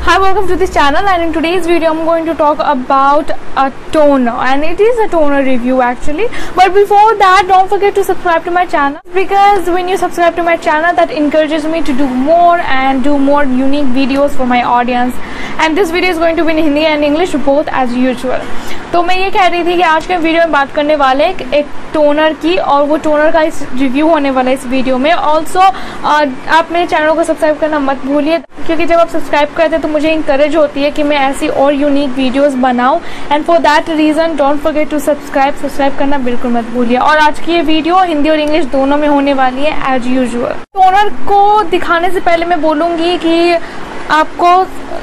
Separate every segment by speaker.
Speaker 1: Hi, welcome to this channel, and in today's video I'm going to talk about a toner, and it is a toner review actually. But before that, don't forget to subscribe to my channel, because when you subscribe to my channel, that encourages me to do more and do more unique videos for my audience. And this video is going to be in Hindi and English both as usual. तो मैं ये कह रही थी कि आज के video में बात करने वाले एक टोनर की, और वो टोनर का इस रिव्यू होने वाला है इस वीडियो में. ऑल्सो आप मेरे चैनल को सब्सक्राइब करना मत भूलिए, क्योंकि जब आप सब्सक्राइब करते हैं तो मुझे इंकरेज होती है कि मैं ऐसी और यूनिक वीडियोस बनाऊं. And for that reason don't forget to subscribe करना बिल्कुल मत भूलिए. और आज की ये वीडियो हिंदी और इंग्लिश दोनों में होने वाली है एज यूजुअल. टोनर को दिखाने से पहले मैं बोलूंगी कि आपको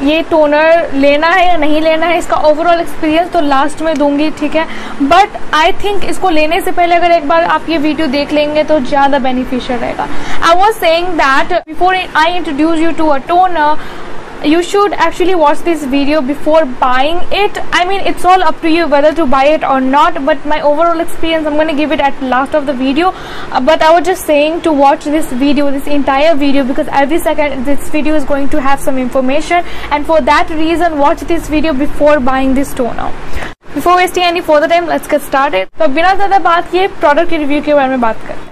Speaker 1: ये टोनर लेना है या नहीं लेना है, इसका ओवरऑल एक्सपीरियंस तो लास्ट में दूंगी, ठीक है. बट आई थिंक इसको लेने से पहले अगर एक बार आप ये वीडियो देख लेंगे तो ज्यादा बेनिफिशियल रहेगा. I was saying that before I introduce you to a toner, you should actually watch this video before buying it. I mean, it's all up to you whether to buy it or not, but my overall experience I'm going to give it at last of the video. But I was just saying to watch this video, this entire video, because every second this video is going to have some information, and for that reason watch this video before buying this toner. Before wasting any further time, let's get started. तो बिना ज़्यादा बात किए product के review के बारे में बात करते हैं.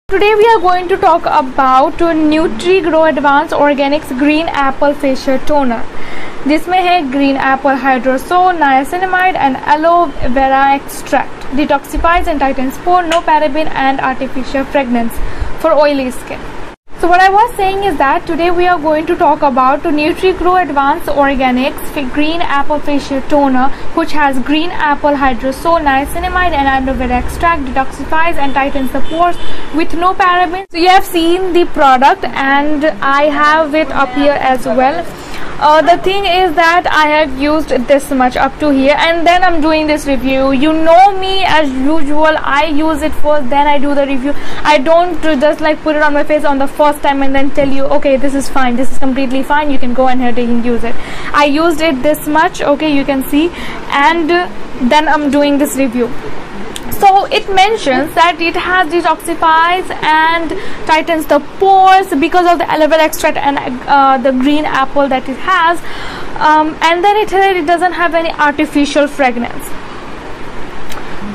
Speaker 1: Today we are going to talk about NutriGrow Advanced Organics Green Apple Facial Toner, जिसमें है green apple hydrosol, niacinamide and aloe vera extract. Detoxifies and tightens pore, no paraben and artificial fragrance for oily skin. So what I was saying is that today we are going to talk about NutriGrow Advanced Organics Green Apple Facial Toner, which has green apple hydrosol, niacinamide and aloe vera extract, detoxifies and tightens the pores with no parabens. So you have seen the product and I have it up here as well. The thing is that I have used this much up to here, and then I'm doing this review. You know me as usual, I use it first, then I do the review. I don't just like put it on my face on the first time and then tell you, okay, this is fine, this is completely fine, you can go ahead and use it. I used it this much, okay, you can see, and then I'm doing this review. So it mentions that it has detoxifies and tightens the pores because of the aloe vera extract and the green apple that it has, and then it doesn't have any artificial fragrance.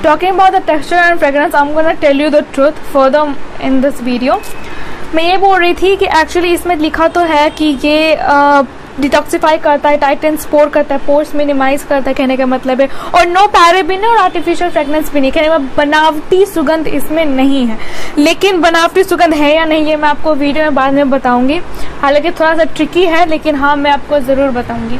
Speaker 1: Talking about the texture and fragrance, I'm gonna tell you the truth further in this video. मैं ये बोल रही थी कि actually इसमें लिखा तो है कि ये डिटॉक्सिफाई करता है, टाइटन्स पोर करता है, पोर्स मिनिमाइज करता है, कहने का मतलब है, और नो पैराबेन और आर्टिफिशियल फ्रेगनेंस भी नहीं, कहने का बनावटी सुगंध इसमें नहीं है. लेकिन बनावटी सुगंध है या नहीं ये मैं आपको वीडियो में बाद में बताऊंगी. हालांकि थोड़ा सा ट्रिकी है, लेकिन हाँ मैं आपको जरूर बताऊंगी.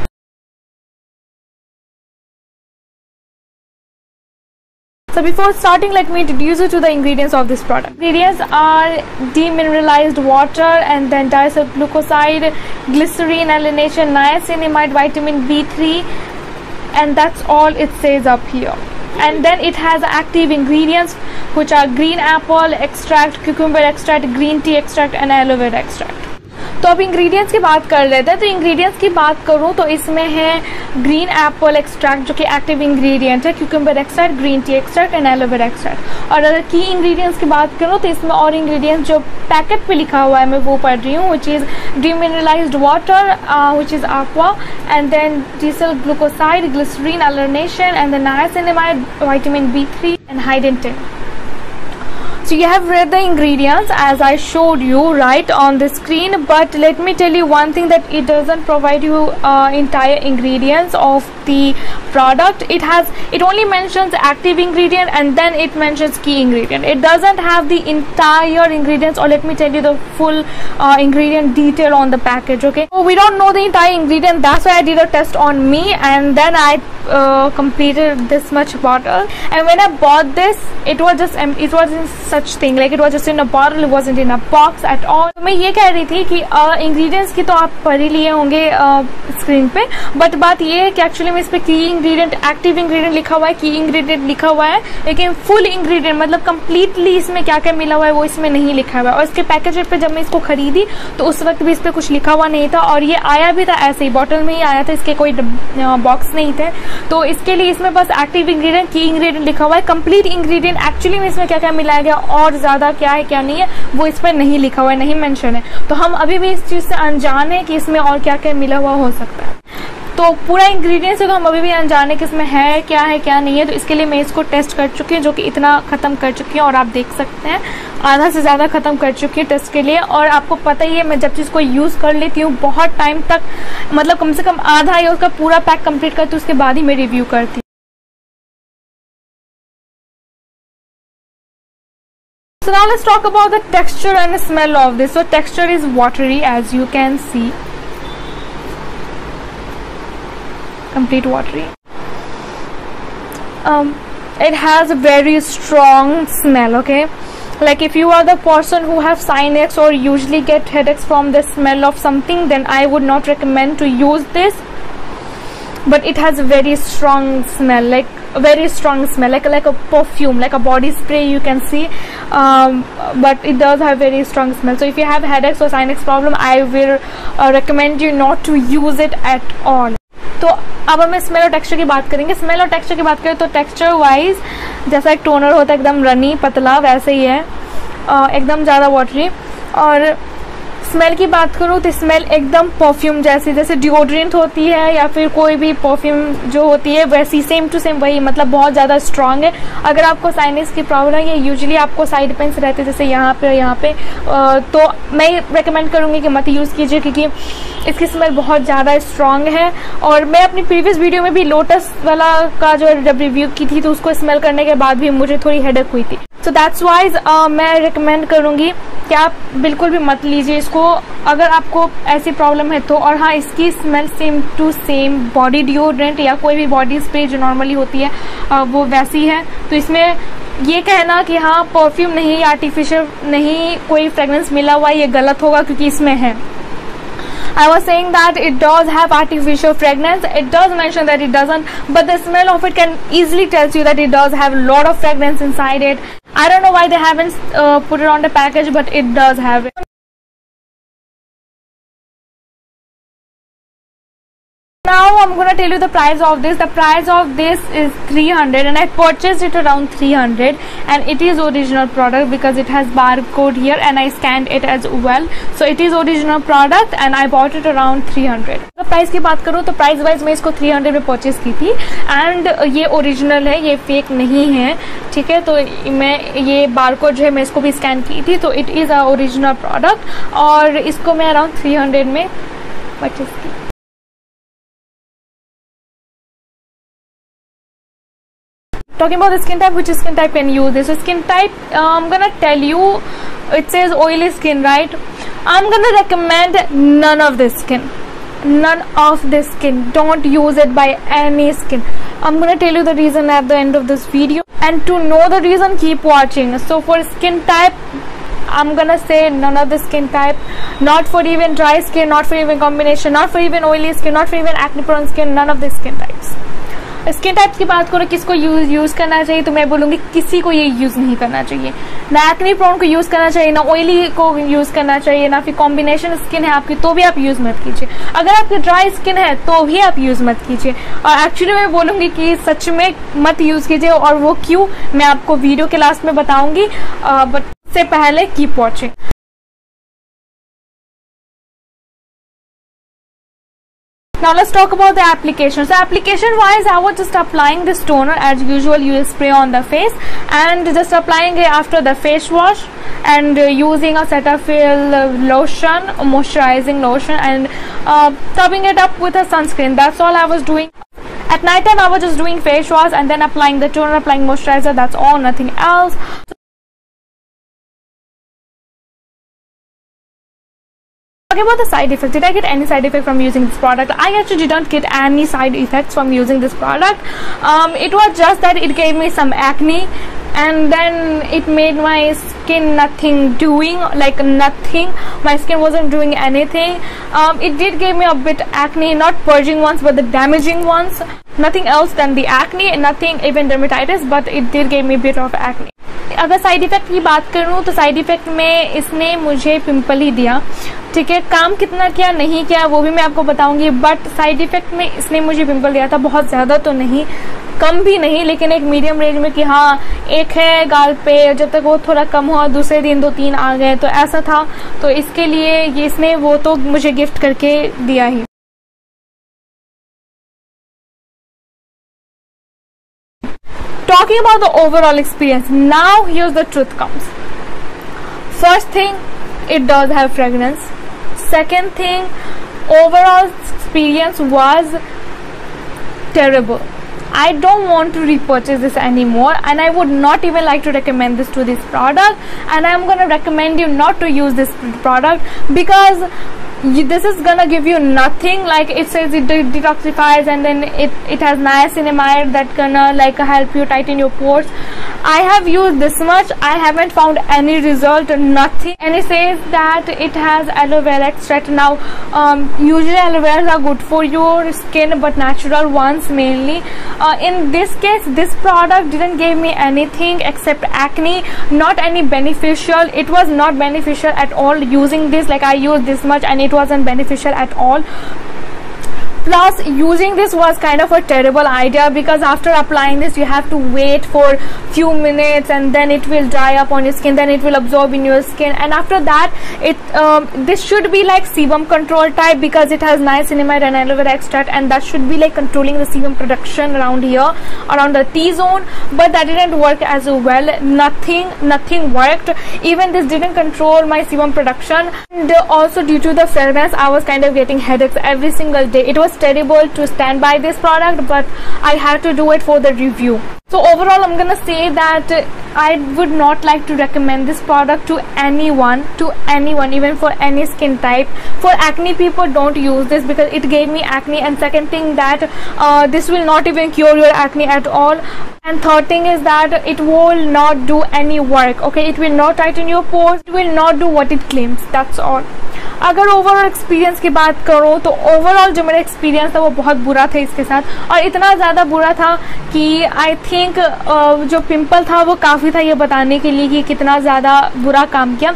Speaker 1: So before starting, let me introduce you to the ingredients of this product. Ingredients are demineralized water, and then diacylglucoside, glycerine, alanation, niacinamide, vitamin B3, and that's all it says up here. And then it has active ingredients which are green apple extract, cucumber extract, green tea extract and aloe vera extract. तो अब ingredients की बात कर लेते हैं. तो ingredients की बात करूं तो इसमें है ग्रीन एप्पल एक्सट्रैक्ट जो कि एक्टिव इंग्रेडिएंट है, cucumber extract, green tea extract and aloe vera extract. और अगर की इंग्रेडिएंट्स की बात करूं तो इसमें और इंग्रेडिएंट्स जो पैकेट पे लिखा हुआ है मैं वो पढ़ रही हूँ, which is demineralised water, which is aqua, and then diacylglucoside, glycerine, alanation and the niacinamide, vitamin B3 and hydrogen. So you have read the ingredients as I showed you right on the screen, but let me tell you one thing, that it doesn't provide you entire ingredients of the product. It only mentions active ingredient and then it mentions key ingredient. It doesn't have the entire ingredients, or let me tell you the full ingredient detail on the package. Okay, so we don't know the entire ingredient, that's why I did a test on me, and then I completed this much bottle. And when I bought this, it was in such thing, like it was just in a bottle, it wasn't in a box at all. तो मैं ये कह रही थी कि ingredients की तो आप पढ़ ही लिए होंगे स्क्रीन पे, बट बात ये है कि एक्चुअली इस पे की इंग्रेडिएंट, एक्टिव इंग्रेडिएंट लिखा हुआ है, की इंग्रेडिएंट लिखा हुआ है, लेकिन फुल इंग्रेडिएंट मतलब कंप्लीटली इसमें क्या क्या मिला हुआ है वो इसमें नहीं लिखा हुआ है। और इसके पैकेज पे जब मैं इसको खरीदी तो उस वक्त भी इस पे कुछ लिखा हुआ नहीं था, और ये आया भी था ऐसे ही बॉटल में ही आया था, इसके कोई बॉक्स नहीं थे। तो इसके लिए इसमें बस एक्टिव इंग्रेडिएंट, की इंग्रेडिएंट लिखा हुआ है। कंप्लीट इंग्रेडिएंट एक्चुअली में इसमें क्या क्या मिलाया गया और ज्यादा क्या है क्या नहीं है वो इस पर नहीं लिखा हुआ है, नहीं मेंशन है। तो हम अभी भी इस चीज से अनजान है कि इसमें और क्या क्या मिला हुआ हो सकता है। तो पूरा इंग्रेडिएंट्स तो हम अभी भी अनजान है कि इसमें है क्या नहीं है। तो इसके लिए मैं इसको टेस्ट कर चुकी हूँ, जो कि इतना खत्म कर चुकी हूँ, और आप देख सकते हैं आधा से ज्यादा खत्म कर चुकी हूँ टेस्ट के लिए। और आपको पता ही है मैं जब चीज को यूज कर लेती हूँ बहुत टाइम तक, मतलब कम से कम आधा या उसका पूरा पैक कंप्लीट करती हूँ, उसके बाद ही मैं रिव्यू करती हूँ। So now let's talk about the texture and the smell of this. So texture is watery, as you can see, complete watery. It has a very strong smell. Okay, like if you are the person who have sinus or usually get headaches from the smell of something, then I would not recommend to use this. But it has a very strong smell, like a very strong smell, like a perfume, like a body spray, you can see. But it does have very strong smell. So if you have headaches or sinus problem, I will recommend you not to use it at all. तो अब हमें smell और texture की बात करेंगे। Smell और texture की बात करें तो टेक्सचर वाइज जैसा एक टोनर होता है एकदम रनी पतला, वैसे ही है, एकदम ज़्यादा वाटरी। और स्मेल की बात करूँ तो स्मेल एकदम परफ्यूम जैसी, जैसे डिओड्रेंट होती है या फिर कोई भी परफ्यूम जो होती है वैसी, सेम टू सेम वही, मतलब बहुत ज़्यादा स्ट्रांग है। अगर आपको साइनस की प्रॉब्लम है या यूजुअली आपको साइड पेन्स रहते हैं जैसे यहाँ पे तो मैं रेकमेंड करूँगी कि मत यूज़ कीजिए, क्योंकि इसकी स्मेल बहुत ज़्यादा स्ट्रांग है। और मैं अपनी प्रीवियस वीडियो में भी लोटस वाला का जो जब रिव्यू की थी तो उसको स्मेल करने के बाद भी मुझे थोड़ी हेडेक हुई थी। सो दैट्स वाइज मैं रिकमेंड करूँगी कि आप बिल्कुल भी मत लीजिए इसको अगर आपको ऐसी प्रॉब्लम है तो। और हाँ, इसकी smell same to same body deodorant या कोई भी बॉडी स्प्रे जो नॉर्मली होती है वो वैसी है। तो इसमें ये कहना कि हाँ परफ्यूम नहीं, आर्टिफिशियल नहीं, कोई फ्रेग्रेंस मिला हुआ, ये गलत होगा, क्योंकि इसमें है। I was saying that it does have artificial fragrance. It does mention that it doesn't, but the smell of it can easily tells you that it does have a lot of fragrance inside it. I don't know why they haven't put it on the package, but it does have it. Now I'm gonna tell you the price of this. The price of this is 300 and I purchased it around 300 and it is original product because it has barcode here and I scanned it as well. So it is original product and I bought it around 300. तो price की बात करूँ तो price wise मैं इसको 300 में purchase की थी एंड ये ओरिजिनल है, ये फेक नहीं है, ठीक है। तो मैं ये बारकोड जो है मैं इसको भी स्कैन की थी, तो it is a original product और इसको मैं अराउंड 300 में परचेज की। Talking about the skin type, which skin type can use this? So skin type, I'm gonna tell you, it says oily skin, right? I'm gonna recommend none of this skin. None of this skin. Don't use it by any skin. I'm gonna tell you the reason at the end of this video. And to know the reason, keep watching. So for skin type, I'm gonna say none of the skin type. Not for even dry skin, not for even combination, not for even oily skin, not for even acne prone skin. None of the skin types. Skin types की बात करो किसको use करना चाहिए, तो मैं बोलूंगी किसी को ये यूज नहीं करना चाहिए। ना एक्ने प्रोन को यूज करना चाहिए, ना ऑयली को यूज करना चाहिए, ना फिर कॉम्बिनेशन स्किन है आपकी तो भी आप यूज मत कीजिए। अगर आपकी ड्राई स्किन है तो भी आप यूज मत कीजिए। और एक्चुअली मैं बोलूंगी कि सच में मत यूज कीजिए, और वो क्यों मैं आपको वीडियो के लास्ट में बताऊंगी, बट उससे पहले keep watching. Now let's talk about the application. So application wise, I was just applying this toner as usual. You spray on the face and just applying it after the face wash and using a Cetaphil lotion, moisturizing lotion, and topping it up with a sunscreen. That's all I was doing. At night time I was just doing face wash and then applying the toner, applying moisturizer. That's all, nothing else. Talking about the side effects, did I get any side effect from using this product? I actually didn't get any side effects from using this product. It was just that it gave me some acne and then it made my skin nothing doing, like nothing. My skin wasn't doing anything. It did give me a bit acne, not purging ones but the damaging ones. nothing else than the acne, nothing even dermatitis, but it did give me a bit of acne. अगर side effect की बात करूं तो side effect में इसने मुझे pimple ही दिया, ठीक है। काम कितना किया नहीं किया वो भी मैं आपको बताऊंगी, बट साइड इफेक्ट में इसने मुझे पिंपल दिया था। बहुत ज्यादा तो नहीं, कम भी नहीं, लेकिन एक मीडियम रेंज में कि हाँ एक है गाल पे, जब तक वो थोड़ा कम हुआ दूसरे दिन 2-3 आ गए, तो ऐसा था। तो इसके लिए ये इसने वो तो मुझे गिफ्ट करके दिया ही। Talking about the overall experience, now here's the truth comes. First thing, it does have fragrance. Second thing, overall experience was terrible. I don't want to repurchase this anymore, and I would not even like to recommend this to this product, and I'm gonna recommend you not to use this product because this is gonna give you nothing. Like it says it detoxifies, and then it has niacinamide that gonna like help you tighten your pores. I have used this much, I haven't found any result, nothing. And it says that it has aloe vera extract. Now usually aloe vera are good for your skin, but natural ones mainly. In this case, this product didn't give me anything except acne, not any beneficial. It was not beneficial at all using this. Like I used this much and it wasn't beneficial at all. Plus using this was kind of a terrible idea because after applying this you have to wait for few minutes and then it will dry up on your skin, then it will absorb in your skin, and after that this should be like sebum control type because it has niacinamide and aloe vera extract, and that should be like controlling the sebum production around here, around the T-zone, but that didn't work as well. Nothing worked. Even this didn't control my sebum production, and also due to the fragrance I was kind of getting headaches every single day. It was terrible to stand by this product, but I had to do it for the review. So overall I'm gonna say that I would not like to recommend this product to anyone, even for any skin type. For acne people, don't use this because it gave me acne, and second thing that this will not even cure your acne at all, and third thing is that it will not do any work. Okay, it will not tighten your pores, it will not do what it claims. That's all. अगर overall experience की बात करो तो overall जो मेरा experience था वो बहुत बुरा था इसके साथ, और इतना ज़्यादा बुरा था कि आई थिंक जो पिंपल था वो काफ़ी था ये बताने के लिए कि कितना ज़्यादा बुरा काम किया।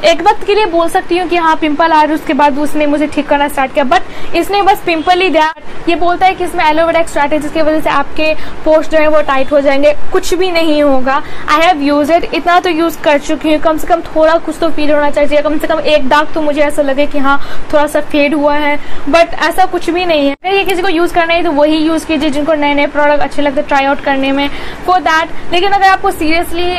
Speaker 1: एक वक्त के लिए बोल सकती हूँ कि हाँ पिंपल आ रहे, उसके बाद उसने मुझे ठीक करना स्टार्ट किया, बट इसने बस पिंपल ही दिया। ये बोलता है कि इसमें एलोवेरा एक्सट्रैक्ट है जिसकी वजह से आपके पोर्स जो है वो टाइट हो जाएंगे, कुछ भी नहीं होगा। आई हैव यूज इट, इतना तो यूज कर चुकी हूँ, कम से कम थोड़ा कुछ तो फील होना चाहिए, कम से कम एक दाग तो मुझे ऐसा लगे कि हाँ थोड़ा सा फेड हुआ है, बट ऐसा कुछ भी नहीं है। अगर ये किसी को यूज करना है तो वही यूज कीजिए जिनको नए नए प्रोडक्ट अच्छे लगते ट्राई आउट करने में, फॉर दैट। लेकिन अगर आपको सीरियसली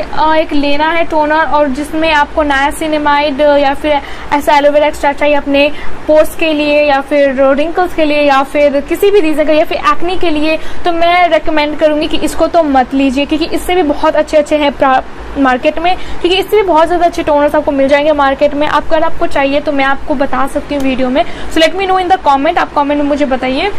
Speaker 1: एक लेना है टोनर और जिसमें आपको नायासिनामाइड या फिर ऐसा एलोवेरा एक्सट्रैक्ट चाहिए अपने पोर्स के लिए या फिर रिंकल्स के लिए या फिर किसी भी रीजन के लिए या फिर एक्ने के लिए, तो मैं रेकमेंड करूंगी कि इसको तो मत लीजिए, क्योंकि इससे भी बहुत अच्छे हैं मार्केट में, क्योंकि इससे भी बहुत ज्यादा अच्छे टोनर्स आपको मिल जाएंगे मार्केट में। अगर आपको चाहिए तो मैं आपको बता सकती हूँ वीडियो में, so let me know in the comment, आप कमेंट में मुझे बताइए।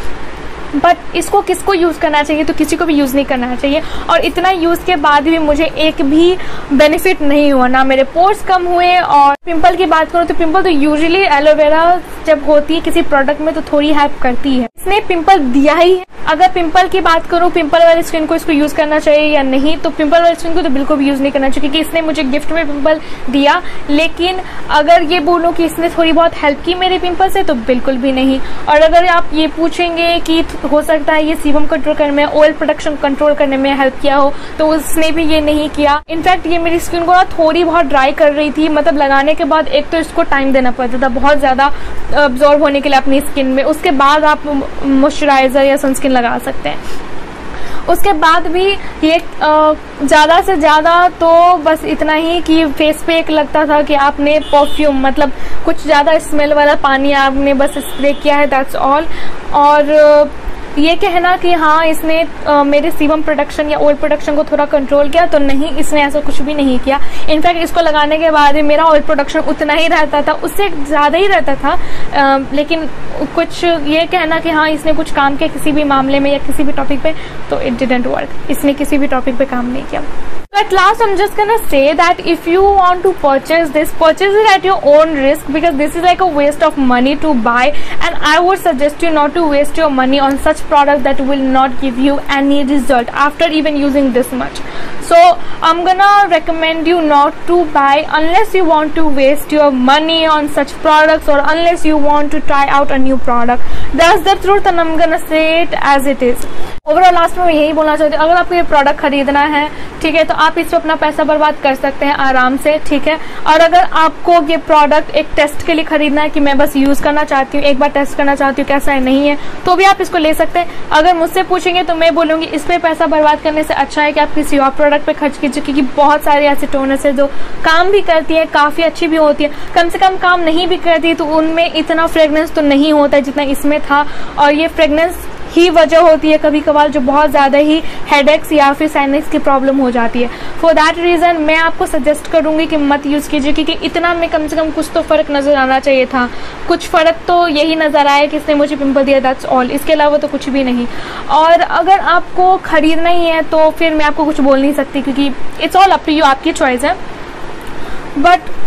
Speaker 1: बट इसको किसको यूज करना चाहिए, तो किसी को भी यूज नहीं करना चाहिए, और इतना यूज के बाद भी मुझे एक भी बेनिफिट नहीं हुआ, ना मेरे पोर्स कम हुए। और पिंपल की बात करूँ तो पिंपल तो यूजुअली एलोवेरा जब होती है किसी प्रोडक्ट में तो थोड़ी हेल्प करती है, इसने पिंपल दिया ही है। अगर पिंपल की बात करूँ, पिंपल वाली स्किन को इसको यूज करना चाहिए या नहीं, तो पिंपल वाली स्किन को तो बिल्कुल भी यूज नहीं करना चाहिए, क्योंकि इसने मुझे गिफ्ट में पिंपल दिया। लेकिन अगर ये बोलूँ कि इसने थोड़ी बहुत हेल्प की मेरे पिंपल से, तो बिल्कुल भी नहीं। और अगर आप ये पूछेंगे कि हो सकता है ये सीबम कंट्रोल करने में, ऑयल प्रोडक्शन कंट्रोल करने में हेल्प किया हो, तो उसने भी ये नहीं किया। इनफैक्ट ये मेरी स्किन को ना थोड़ी बहुत ड्राई कर रही थी, मतलब लगाने के बाद एक तो इसको टाइम देना पड़ता था बहुत ज्यादा अब्जॉर्ब होने के लिए अपनी स्किन में, उसके बाद आप मॉइस्चराइजर या सनस्क्रीन लगा सकते हैं। उसके बाद भी ये ज़्यादा से ज़्यादा तो बस इतना ही कि फेस पे एक लगता था कि आपने परफ्यूम, मतलब कुछ ज़्यादा स्मेल वाला पानी आपने बस स्प्रे किया है, दैट्स ऑल। और ये कहना कि हाँ इसने मेरे सीबम प्रोडक्शन या ऑयल प्रोडक्शन को थोड़ा कंट्रोल किया, तो नहीं, इसने ऐसा कुछ भी नहीं किया। इनफैक्ट इसको लगाने के बाद मेरा ऑयल प्रोडक्शन उतना ही रहता था, उससे ज़्यादा ही रहता था। लेकिन कुछ ये कहना कि हाँ इसने कुछ काम किया किसी भी मामले में या किसी भी टॉपिक पे, तो इट डिडंट वर्क। इसने किसी भी टॉपिक पे काम नहीं किया। At last, I'm just gonna say that if you want to purchase this, purchase it at your own risk, because this is like a waste of money to buy, and I would suggest you not to waste your money on such product that will not give you any result after even using this much. So I'm gonna recommend you not to buy unless you want to waste your money on such products, or unless you want to try out a new product. That's the truth, and I'm gonna say it as it is. Overall last में मैं यही बोलना चाहती हूँ, अगर आपको ये product खरीदना है, ठीक है, तो आप इस पे अपना पैसा बर्बाद कर सकते हैं आराम से, ठीक है। और अगर आपको ये प्रोडक्ट एक टेस्ट के लिए खरीदना है कि मैं बस यूज करना चाहती हूँ, एक बार टेस्ट करना चाहती हूँ कैसा है नहीं है, तो भी आप इसको ले सकते हैं। अगर मुझसे पूछेंगे तो मैं बोलूंगी इस पे पैसा बर्बाद करने से अच्छा है कि आप किसी और प्रोडक्ट पे खर्च कीजिए, क्योंकि बहुत सारे ऐसे टोनर्स है जो काम भी करती है, काफी अच्छी भी होती है, कम से कम काम नहीं भी करती तो उनमें इतना फ्रेग्रेंस तो नहीं होता जितना इसमें था। और ये फ्रेग्रेंस ही वजह होती है कभी कभार जो बहुत ज्यादा ही हेडेक्स या फिर साइनस की प्रॉब्लम हो जाती है। फॉर दैट रीजन मैं आपको सजेस्ट करूंगी कि मत यूज कीजिए, क्योंकि इतना में कम से कम कुछ तो फर्क नजर आना चाहिए था। कुछ फर्क तो यही नजर आया कि इसने मुझे पिंपल दिया, दैट्स ऑल, इसके अलावा तो कुछ भी नहीं। और अगर आपको खरीदना ही है तो फिर मैं आपको कुछ बोल नहीं सकती, क्योंकि it's all up to you, आपकी चॉइस है। बट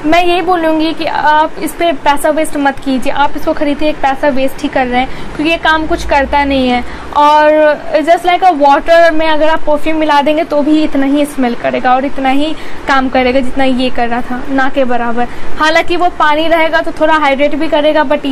Speaker 1: मैं यही बोलूंगी कि आप इस पे पैसा वेस्ट मत कीजिए, आप इसको खरीदिए, एक पैसा वेस्ट ही कर रहे हैं, क्योंकि ये काम कुछ करता नहीं है। और जस्ट लाइक अ वाटर में अगर आप परफ्यूम मिला देंगे तो भी इतना ही स्मेल करेगा और इतना ही काम करेगा जितना ये कर रहा था, ना के बराबर। हालांकि वो पानी रहेगा तो थोड़ा हाइड्रेट भी करेगा, बट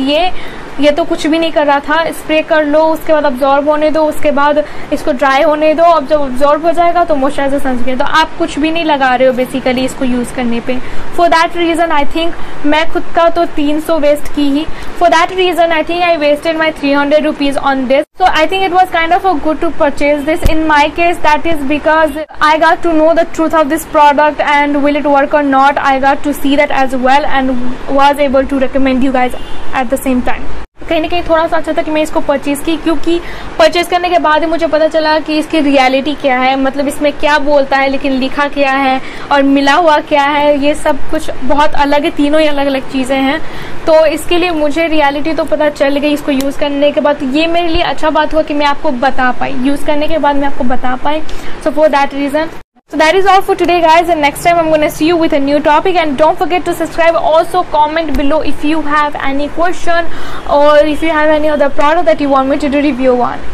Speaker 1: ये तो कुछ भी नहीं कर रहा था। स्प्रे कर लो, उसके बाद अब्जॉर्ब होने दो, उसके बाद इसको ड्राई होने दो, अब जब अब्जॉर्ब हो जाएगा तो मॉइस्चराइजर सनस्क्रीन, तो आप कुछ भी नहीं लगा रहे हो बेसिकली इसको यूज करने पे। For that reason I think मैं खुद का तो 300 वेस्ट की ही। For that reason I think I wasted my 300 rupees on this. So I think it was kind of a good to purchase this. In my case, that is because I got to know the truth of this product and will it work or not. I got to see that as well and was able to recommend you guys at the same time. कहीं ना कहीं थोड़ा सा अच्छा था कि मैं इसको परचेज की, क्योंकि परचेज करने के बाद ही मुझे पता चला कि इसकी रियलिटी क्या है, मतलब इसमें क्या बोलता है लेकिन लिखा क्या है और मिला हुआ क्या है, ये सब कुछ बहुत अलग है, तीनों ही अलग अलग चीजें हैं। तो इसके लिए मुझे रियलिटी तो पता चल गई इसको यूज करने के बाद। ये मेरे लिए अच्छा बात हुआ कि मैं आपको बता पाई, यूज करने के बाद मैं आपको बता पाई। So for that reason, so that is all for today guys, and next time I'm going to see you with a new topic, and don't forget to subscribe. Also comment below if you have any question or if you have any other product that you want me to do review on.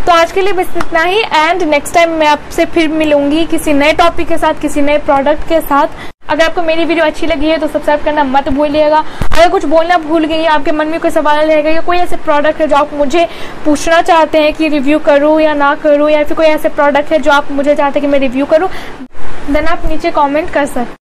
Speaker 1: तो आज के लिए बस इतना ही, and next time मैं आपसे फिर मिलूंगी किसी नए टॉपिक के साथ, किसी नए प्रोडक्ट के साथ। अगर आपको मेरी वीडियो अच्छी लगी है तो सब्सक्राइब करना मत भूलिएगा। अगर कुछ बोलना भूल गई, आपके मन में कोई सवाल रहेगा या कोई ऐसे प्रोडक्ट है जो आप मुझे पूछना चाहते हैं कि रिव्यू करूं या ना करूं, या फिर कोई ऐसे प्रोडक्ट है जो आप मुझे चाहते हैं कि मैं रिव्यू करूं, देन आप नीचे कमेंट कर सकते हैं।